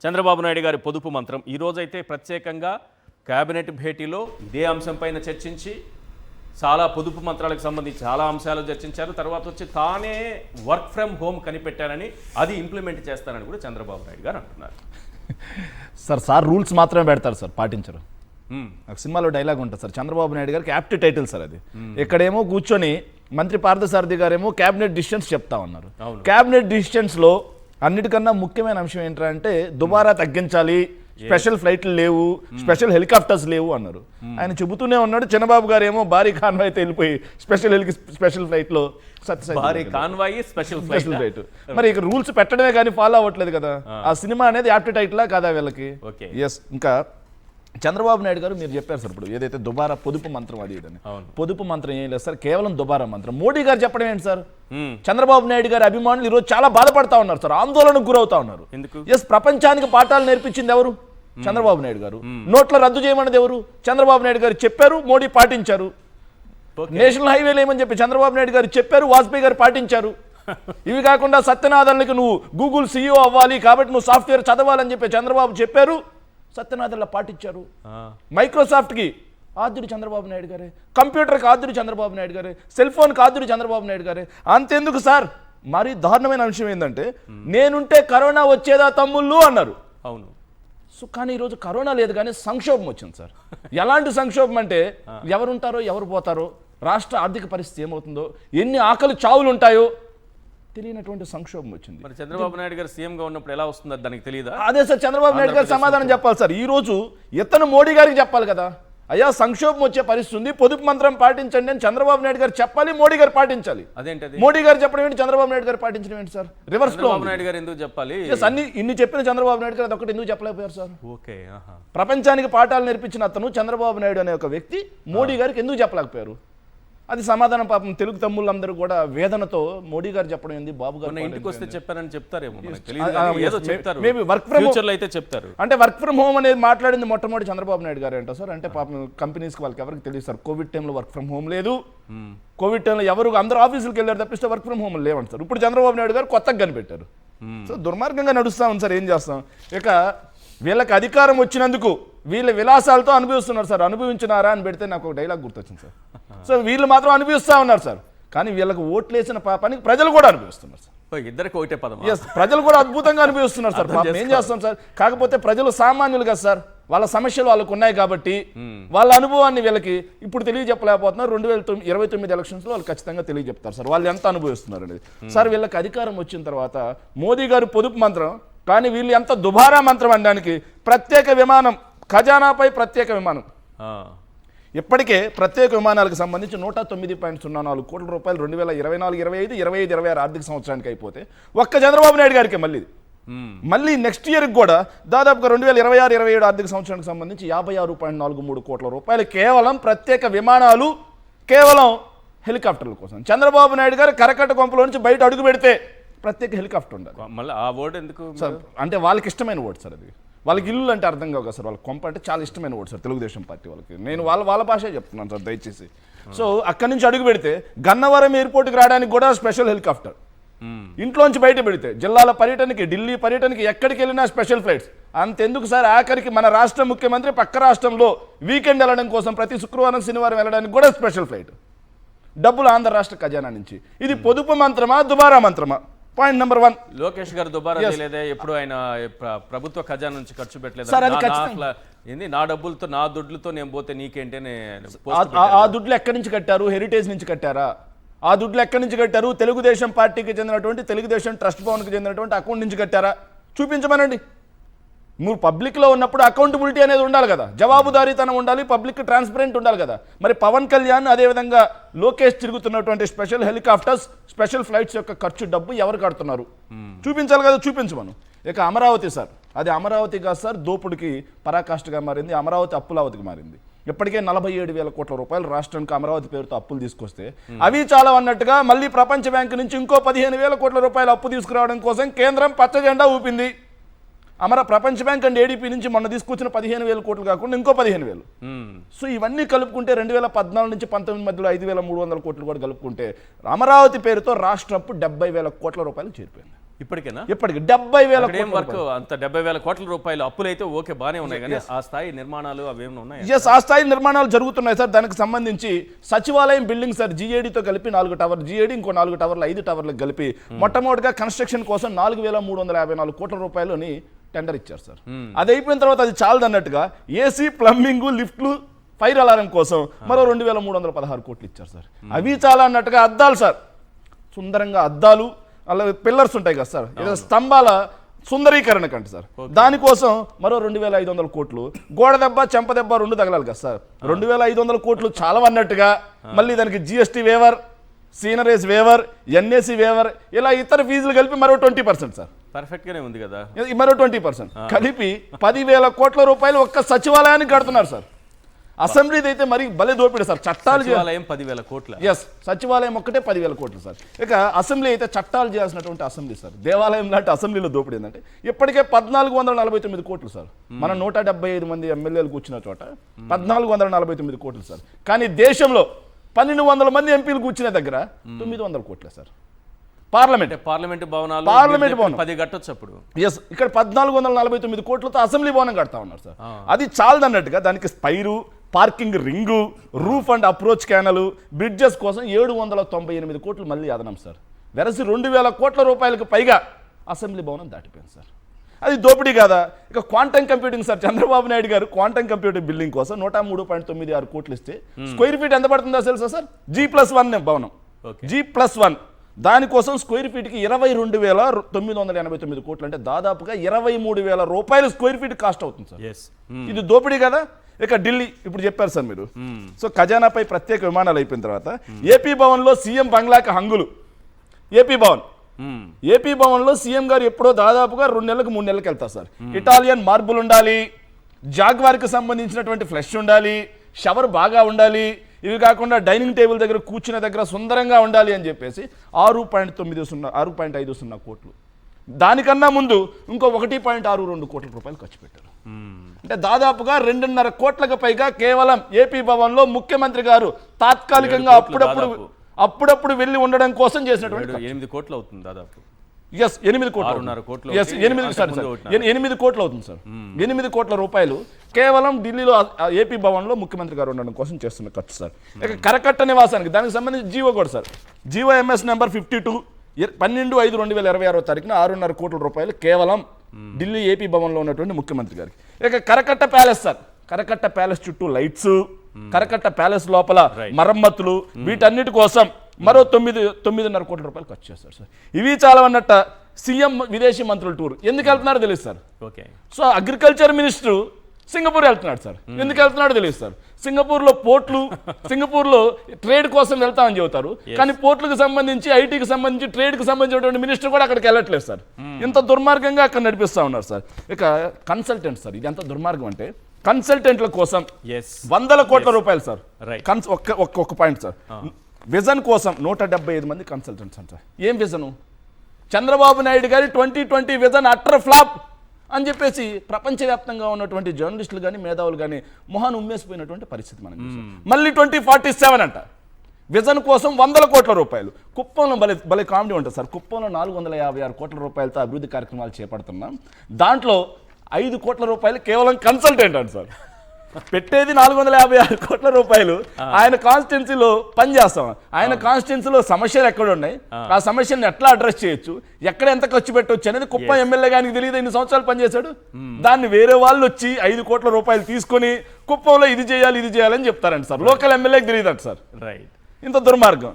చంద్రబాబు నాయుడు గారి పొదుపు మంత్రం ఈ రోజైతే ప్రత్యేకంగా కేబినెట్ భేటీలో ఇదే అంశంపైన చర్చించి చాలా పొదుపు మంత్రాలకు సంబంధించి చాలా అంశాలు చర్చించారు. తర్వాత వచ్చి తానే వర్క్ ఫ్రమ్ హోమ్ కనిపెట్టానని అది ఇంప్లిమెంట్ చేస్తానని కూడా చంద్రబాబు నాయుడు గారు అంటున్నారు. సార్ రూల్స్ మాత్రమే పెడతారు సార్, పాటించరు. సినిమాలో డైలాగ్ ఉంటుంది సార్, చంద్రబాబు నాయుడు గారికి యాప్ట్ టైటిల్ సార్ అది. ఇక్కడేమో కూర్చొని మంత్రి పార్థసారథి గారేమో క్యాబినెట్ డిసిషన్స్ చెప్తా ఉన్నారు. క్యాబినెట్ డిసిషన్స్లో అన్నిటికన్నా ముఖ్యమైన అంశం ఏంటంటే దుబారా తగ్గించాలి, స్పెషల్ ఫ్లైట్లు లేవు, స్పెషల్ హెలికాప్టర్స్ లేవు అన్నారు. ఆయన చెబుతూనే ఉన్నాడు. చంద్రబాబు గారు ఏమో భారీ కాన్వాయ్ అయితే వెళ్ళిపోయి స్పెషల్ ఫ్లైట్లో స్పెషల్ ఫ్లైట్. మరి ఇక రూల్స్ పెట్టడమే కానీ ఫాలో అవ్వట్లేదు కదా. ఆ సినిమా అనేది యాప్ట్ టైటిలా కాదా వీళ్ళకి? ఎస్. ఇంకా చంద్రబాబు నాయుడు గారు మీరు చెప్పారు సార్, ఇప్పుడు ఏదైతే దుబారా పొదుపు మంత్రం అది ఇదని, పొదుపు మంత్రం ఏం లేదు సార్, కేవలం దుబారా మంత్రం. మోడీ గారు చెప్పడం ఏంటి సార్? చంద్రబాబు నాయుడు గారి అభిమానులు ఈరోజు చాలా బాధపడతా ఉన్నారు సార్, ఆందోళనకు గురవుతా ఉన్నారు. ఎస్, ప్రపంచానికి పాఠాలు నేర్పించింది ఎవరు? చంద్రబాబు నాయుడు గారు. నోట్ల రద్దు చేయమన్నది ఎవరు? చంద్రబాబు నాయుడు గారు చెప్పారు, మోడీ పాటించారు. నేషనల్ హైవేలు ఏమని చెప్పి చంద్రబాబు నాయుడు గారు చెప్పారు, వాజ్పేయి గారు పాటించారు. ఇవి కాకుండా సత్యనాథన్కి నువ్వు గూగుల్ CEO అవ్వాలి కాబట్టి నువ్వు సాఫ్ట్వేర్ చదవాలని చెప్పి చంద్రబాబు చెప్పారు, సత్యనాథన్లా పాటించారు. మైక్రోసాఫ్ట్కి ఆద్యుడు చంద్రబాబు నాయుడు గారే, కంప్యూటర్కి ఆద్యుడు చంద్రబాబు నాయుడు గారే, సెల్ ఫోన్కి ఆద్యుడు చంద్రబాబు నాయుడు గారే. అంతెందుకు సార్, మరి దారుణమైన అంశం ఏంటంటే నేనుంటే కరోనా వచ్చేదా తమ్ముళ్ళు అన్నారు. అవును. సో కానీ ఈరోజు కరోనా లేదు కానీ సంక్షోభం వచ్చింది సార్. ఎలాంటి సంక్షోభం అంటే ఎవరుంటారో ఎవరు పోతారో, రాష్ట్ర ఆర్థిక పరిస్థితి ఏమవుతుందో, ఎన్ని ఆకలి చావులు ఉంటాయో తెలియనటువంటి సంక్షోభం వచ్చింది. మరి చంద్రబాబు నాయుడు గారు సీఎంగా ఉన్నప్పుడు ఎలా వస్తుందో దానికి తెలియదా? అదే సార్, చంద్రబాబు నాయుడు గారు సమాధానం చెప్పాలి సార్. ఈ రోజు ఇతను మోడీ గారికి చెప్పాలి కదా, అయ్యా సంక్షోభం వచ్చే పరిస్థితి ఉంది, పొదుపు మంత్రం పాటించండి అని చంద్రబాబు నాయుడు గారు చెప్పాలి, మోడీ గారు పాటించాలి. అదేంటి మోడీ గారు చెప్పడం ఏంటి, చంద్రబాబు నాయుడు గారు పాటించడం ఏంటి సార్? రివర్స్ లో చంద్రబాబు నాయుడు గారు ఎందుకు చెప్పాలి? అన్ని ఇన్ని చెప్పిన చంద్రబాబు నాయుడు గారు అదొకటి ఎందుకు చెప్పలేకపోయారు సార్? ఓకే. ప్రపంచానికి పాఠాలు నేర్పించిన అతను చంద్రబాబు నాయుడు అనే ఒక వ్యక్తి మోడీ గారికి ఎందుకు చెప్పలేకపోయారు? అది సమాధానం పాపం తెలుగు తమ్ముళ్ళందరూ కూడా వేదనతో మోడీ గారు చెప్పడం ఏంది, బాబు గారు ఇంటికి వస్తే చెప్పారని చెప్తారేమో, చెప్తారు. అంటే వర్క్ ఫ్రమ్ హోమ్ అనేది మాట్లాడింది మొట్టమొదటి చంద్రబాబు నాయుడు గారు అంట సార్. అంటే పాపం కంపెనీస్కి వాళ్ళకి ఎవరికి తెలియదు సార్, కోవిడ్ టైంలో వర్క్ ఫ్రమ్ హోమ్ లేదు, కోవిడ్ టైంలో ఎవరు అందరూ ఆఫీసులకు వెళ్ళారు తప్పిస్తే వర్క్ ఫ్రమ్ హోమ్ లేవంట సార్. ఇప్పుడు చంద్రబాబు నాయుడు గారు కొత్తగా కనిపెట్టారు. సో దుర్మార్గంగా నడుస్తా ఉంది సార్, ఏం చేస్తాం. ఇక వీళ్ళకి అధికారం వచ్చినందుకు వీళ్ళ విలాసాలతో అనుభవిస్తున్నారు సార్. అనుభవించినారా అని పెడితే నాకు ఒక డైలాగ్ గుర్తొచ్చింది సార్. సో వీళ్ళు మాత్రం అనుభవిస్తూ ఉన్నారు సార్, కానీ వీళ్ళకి ఓట్లేసిన పాపానికి ప్రజలు కూడా అనుభవిస్తున్నారు సార్. ఇద్దరికి ఒకటే పదం. ప్రజలు కూడా అద్భుతంగా అనుభవిస్తున్నారు సార్. పాపం ఏం చేస్తాం సార్. కాకపోతే ప్రజలు సామాన్యులు కదా సార్, వాళ్ళ సమస్యలు వాళ్ళకు ఉన్నాయి కాబట్టి వాళ్ళ అనుభవాన్ని వీళ్ళకి ఇప్పుడు తెలియజెప్పలేకపోతున్నారు. 2029 ఎలక్షన్స్లో వాళ్ళు ఖచ్చితంగా తెలియజెప్తారు సార్ వాళ్ళు ఎంత అనుభవిస్తున్నారు అనేది. సార్ వీళ్ళకి అధికారం వచ్చిన తర్వాత మోదీ గారు పొదుపు మంత్రం, కానీ వీళ్ళు ఎంత దుబారా మంత్రం అనడానికి ప్రత్యేక విమానం, ఖజానాపై ప్రత్యేక విమానం. ఇప్పటికే ప్రత్యేక విమానాలకు సంబంధించి 109.04 కోట్ల రూపాయలు 2024-25, 25-26 ఆర్థిక సంవత్సరానికి అయిపోతే ఒక్క చంద్రబాబు నాయుడు గారికి మళ్ళీ నెక్స్ట్ ఇయర్కి కూడా దాదాపుగా 2026-27 ఆర్థిక సంవత్సరానికి సంబంధించి 56.43 కోట్ల రూపాయలు కేవలం ప్రత్యేక విమానాలు, కేవలం హెలికాప్టర్ల కోసం. చంద్రబాబు నాయుడు గారు కరకట్ట కొంపలో నుంచి బయట అడుగు పెడితే ప్రత్యేక హెలికాప్టర్ ఉండాలి. మళ్ళీ ఆ వర్డ్ ఎందుకు సార్? అంటే వాళ్ళకి ఇష్టమైన వర్డ్ సార్ అది. వాళ్ళకి ఇల్లు అంటే అర్థం కావు కదా సార్, వాళ్ళకి కొంప అంటే చాలా ఇష్టమైన వర్డ్ సార్ తెలుగుదేశం పార్టీ వాళ్ళకి. నేను వాళ్ళ భాషే చెప్తున్నాను సార్ దయచేసి. సో అక్కడి నుంచి అడుగు పెడితే గన్నవరం ఎయిర్పోర్ట్కి రావడానికి కూడా స్పెషల్ హెలికాప్టర్, ఇంట్లోంచి బయట పెడితే జిల్లాల పర్యటనకి, ఢిల్లీ పర్యటనకి ఎక్కడికి వెళ్ళినా స్పెషల్ ఫ్లైట్స్. అంతెందుకు సార్, ఆఖరికి మన రాష్ట్ర ముఖ్యమంత్రి పక్క రాష్ట్రంలో వీకెండ్ వెళ్ళడం కోసం ప్రతి శుక్రవారం శనివారం వెళ్ళడానికి కూడా స్పెషల్ ఫ్లైట్, డబ్బులు ఆంధ్ర రాష్ట్ర ఖజానా నుంచి. ఇది పొదుపు మంత్రమా, దుబారా మంత్రమా? Point number 1. లోకేష్ గారు దుబారా చేయలేదే, ఎప్పుడు ఆయన ప్రభుత్వ ఖజానా నుంచి ఖర్చు పెట్టలేదు. నా డబ్బులతో నా దుడ్లతో నేను పోతే నీకేంటి? ఆ దుడ్లు ఎక్కడి నుంచి కట్టారు? హెరిటేజ్ నుంచి కట్టారా? ఆ దుడ్లు ఎక్కడి నుంచి కట్టారు? తెలుగుదేశం పార్టీకి చెందినటువంటి తెలుగుదేశం ట్రస్ట్ భవన్కి చెందినటువంటి అకౌంట్ నుంచి కట్టారా? చూపించమనండి. మీరు పబ్లిక్లో ఉన్నప్పుడు అకౌంటబిలిటీ అనేది ఉండాలి కదా, జవాబుదారీతనం ఉండాలి, పబ్లిక్ ట్రాన్స్పరెంట్ ఉండాలి కదా. మరి పవన్ కళ్యాణ్ అదేవిధంగా లోకేష్ తిరుగుతున్నటువంటి స్పెషల్ హెలికాప్టర్స్, స్పెషల్ ఫ్లైట్స్ యొక్క ఖర్చు డబ్బు ఎవరు కడుతున్నారు చూపించాలి కదా, చూపించమను. ఇక అమరావతి సార్, అది అమరావతి కాదు సార్, దోపుడికి పరాకాష్ఠగా మారింది. అమరావతి అప్పులావతికి మారింది. ఇప్పటికే 47,000 కోట్ల రూపాయలు రాష్ట్రానికి అమరావతి పేరుతో అప్పులు తీసుకొస్తే అవి చాలా అన్నట్టుగా మళ్ళీ ప్రపంచ బ్యాంకు నుంచి ఇంకో 15,000 కోట్ల రూపాయలు అప్పు తీసుకురావడం కోసం కేంద్రం పచ్చ జెండా ఊపింది. ప్రపంచ బ్యాంక్ అండ్ ఏడీపీ నుంచి మొన్న తీసుకొచ్చిన 15,000 కోట్లు కాకుండా ఇంకో 15,000. సో ఇవన్నీ కలుపుకుంటే 2014 నుంచి 19 మధ్యలో 5,300 కోట్లు కూడా కలుపుకుంటే అమరావతి పేరుతో రాష్ట్ర అప్పు 70,000 కోట్ల రూపాయలు చేరిపోయింది. ఇప్పటికేనా? ఇప్పటికి 70,000 ఏం వర్క్ అంత 70,000 కోట్ల రూపాయలు అప్పులు అయితే ఓకే బానే ఉన్నాయి కానీ ఆ స్థాయి నిర్మాణాలు అవేమో ఉన్నాయి. ఎస్, ఆ స్థాయి నిర్మాణాలు జరుగుతున్నాయి సార్. దానికి సంబంధించి సచివాలయం బిల్డింగ్ సార్ జీఏడీతో కలిపి 4 టవర్, జీఏడీ ఇంకో 4 టవర్లు 5 టవర్లకు కలిపి మొట్టమొదటిగా కన్స్ట్రక్షన్ కోసం 4,354 కోట్ల రూపాయలని టెండర్ ఇచ్చారు సార్. అది అయిపోయిన తర్వాత అది చాలదన్నట్టుగా ఏసీ, ప్లంబింగ్, లిఫ్ట్లు, ఫైర్ అలారం కోసం మరో 2,316 కోట్లు ఇచ్చారు సార్. అవి చాలా అన్నట్టుగా అద్దాలు సార్, సుందరంగా అద్దాలు, అలాగే పిల్లర్స్ ఉంటాయి కదా సార్, ఏదో స్తంభాల సుందరీకరణ కంటే సార్, దానికోసం మరో 2,500 కోట్లు. గోడ దెబ్బ, చెంప దెబ్బ 2 తగలాలి కదా సార్. 2,500 కోట్లు చాలా అన్నట్టుగా మళ్ళీ దానికి GST waiver, sceneries waiver, NAC waiver, ఇలా ఇతర ఫీజులు కలిపి మరో 20% సార్. పర్ఫెక్ట్ గానే ఉంది కదా. మరో 20% కలిపి 10,000 కోట్ల రూపాయలు ఒక్క సచివాలయానికి కడుతున్నారు సార్. అసెంబ్లీది అయితే మరి భలే దోపిడి సార్. చట్టాలు 10,000 కోట్ల. ఎస్, సచివాలయం ఒక్కటే 10,000 కోట్లు సార్. ఇక అసెంబ్లీ అయితే చట్టాలు చేయాల్సినటువంటి అసెంబ్లీ సార్. దేవాలయం లాంటి అసెంబ్లీలో దోపిడి ఏంటంటే ఇప్పటికే 1,449 కోట్లు సార్. మన 175 మంది ఎమ్మెల్యేలు కూర్చున్న చోట 1,449 కోట్లు సార్. కానీ దేశంలో 1,200 మంది ఎంపీలు కూర్చునే దగ్గర 900 కోట్లే సార్. పార్లమెంట్ భవనాలు 10 కట్టొచ్చు అప్పుడు. ఎస్, ఇక్కడ 1,449 కోట్లతో అసెంబ్లీ భవనం కడతా ఉన్నారు సార్. అది చాలదన్నట్టుగా దానికి spire, parking ring, roof and approach canal, bridges కోసం 798 కోట్లు మళ్ళీ అదనం సార్. వెరసి 2,000 కోట్ల రూపాయలకు పైగా అసెంబ్లీ భవనం దాటిపోయింది సార్. అది దోపిడీ కాదా? ఇక quantum computing sir, Chandrababu Naidu గారు క్వాంటమ్ కంప్యూటింగ్ బిల్డింగ్ కోసం 103.96 కోట్లు ఇస్తే స్క్వేర్ ఫీట్ ఎంత పడుతుందో తెలుసా సార్? G+1 భవనం, G+1 దానికోసం స్క్వేర్ ఫీట్కి 22,989 కోట్లు, అంటే దాదాపుగా 23,000 రూపాయలు స్క్వేర్ ఫీట్ కాస్ట్ అవుతుంది సార్. ఇది దోపిడీ కదా. ఇక ఢిల్లీ ఇప్పుడు చెప్పారు సార్ మీరు. సో ఖజానాపై ప్రత్యేక విమానాలు అయిపోయిన తర్వాత ఏపీ భవన్లో సీఎం బంగ్లాకి హంగులు. ఏపీ భవన్లో సీఎం గారు ఎప్పుడో దాదాపుగా 2 నెలలకు 3 నెలలకు వెళ్తారు సార్. ఇటాలియన్ మార్బుల్ ఉండాలి, జాగ్వార్కి సంబంధించినటువంటి ఫ్లెష్ ఉండాలి, షవర్ బాగా ఉండాలి, ఇవి కాకుండా డైనింగ్ టేబుల్ దగ్గర కూర్చునే దగ్గర సుందరంగా ఉండాలి అని చెప్పేసి 6.50 కోట్లు. దానికన్నా ముందు ఇంకో 1.62 కోట్ల రూపాయలు ఖర్చు పెట్టారు. అంటే దాదాపుగా 2.5 కోట్లకు పైగా కేవలం ఏపీ భవన్లో ముఖ్యమంత్రి గారు తాత్కాలికంగా అప్పుడప్పుడు వెళ్ళి ఉండడం కోసం చేసినటువంటి 8 కోట్లు అవుతుంది దాదాపు. ఎస్, 8 కోట్లు. 8 కోట్లు అవుతుంది సార్. 8 కోట్ల రూపాయలు కేవలం ఢిల్లీలో ఏపీ భవన్లో ముఖ్యమంత్రి గారు ఉండడం కోసం చేస్తున్న ఖర్చు సార్. ఇక కరకట్ట నివాసానికి దానికి సంబంధించి జీవో కూడా సార్. జీవో MS నెంబర్ 52 12/5/2026 తారీఖున 6.5 కోట్ల రూపాయలు కేవలం ఢిల్లీ ఏపీ భవన్లో ఉన్నటువంటి ముఖ్యమంత్రి గారికి. ఇక కరకట్ట ప్యాలెస్ సార్, కరకట్ట ప్యాలెస్ చుట్టూ లైట్స్, కరకట్ట ప్యాలెస్ లోపల మరమ్మతులు, వీటన్నిటి కోసం మరో 9.5 కోట్ల రూపాయలు ఖర్చు చేస్తారు సార్. ఇవి చాలా అన్నట్ట. సీఎం విదేశీ మంత్రుల టూర్ ఎందుకు వెళ్తున్నారో తెలియదు sir. So agriculture minister Singapore వెళ్తున్నాడు సార్. ఎందుకు వెళ్తున్నాడో తెలియదు సార్. సింగపూర్లో పోర్ట్లు, సింగపూర్లో ట్రేడ్ కోసం వెళ్తామని చెబుతారు, కానీ పోర్ట్లకు సంబంధించి, ఐటీకి సంబంధించి, ట్రేడ్కి సంబంధించినటువంటి మినిస్టర్ కూడా అక్కడికి వెళ్ళట్లేదు సార్. ఇంత దుర్మార్గంగా అక్కడ నడిపిస్తూ ఉన్నారు సార్. ఇక కన్సల్టెంట్ సార్, ఇది ఎంత దుర్మార్గం అంటే కన్సల్టెంట్ల కోసం 100 కోట్ల రూపాయలు సార్. ఒక్క పాయింట్ సార్, విజన్ కోసం 175 మంది కన్సల్టెంట్స్ అంటారు. ఏం విజను? చంద్రబాబు నాయుడు గారి 2020 విజన్ అట్టర్ ఫ్లాప్ అని చెప్పేసి ప్రపంచవ్యాప్తంగా ఉన్నటువంటి జర్నలిస్టులు కానీ, మేధావులు కానీ మొహాన్ని ఉమ్మేసిపోయినటువంటి పరిస్థితి మనకి. మళ్ళీ 2047 అంట. విజన్ కోసం 100 కోట్ల రూపాయలు. కుప్పంలో భలే కామెడీ ఉంటుంది సార్. కుప్పంలో 456 కోట్ల రూపాయలతో అభివృద్ధి కార్యక్రమాలు చేపడుతున్నాం. దాంట్లో 5 కోట్ల రూపాయలు కేవలం కన్సల్టెంట్ అంట సార్. పెట్టేది 456 కోట్ల రూపాయలు. ఆయన కాన్స్టిట్యున్సీలో పనిచేస్తాం. ఆయన కాన్స్టిట్యున్సీలో సమస్యలు ఎక్కడ ఉన్నాయి, ఆ సమస్యను ఎట్లా అడ్రస్ చేయొచ్చు, ఎక్కడ ఎంత ఖర్చు పెట్టవచ్చు అనేది కుప్పం ఎమ్మెల్యే గారికి తెలియదు. 2 సంవత్సరాలు పనిచేశాడు. దాన్ని వేరే వాళ్ళు వచ్చి 5 కోట్ల రూపాయలు తీసుకొని కుప్పంలో ఇది చేయాలి, ఇది చేయాలని చెప్తారంట సార్. లోకల్ ఎమ్మెల్యేకి తెలియదంట సార్. ఇంత దుర్మార్గం.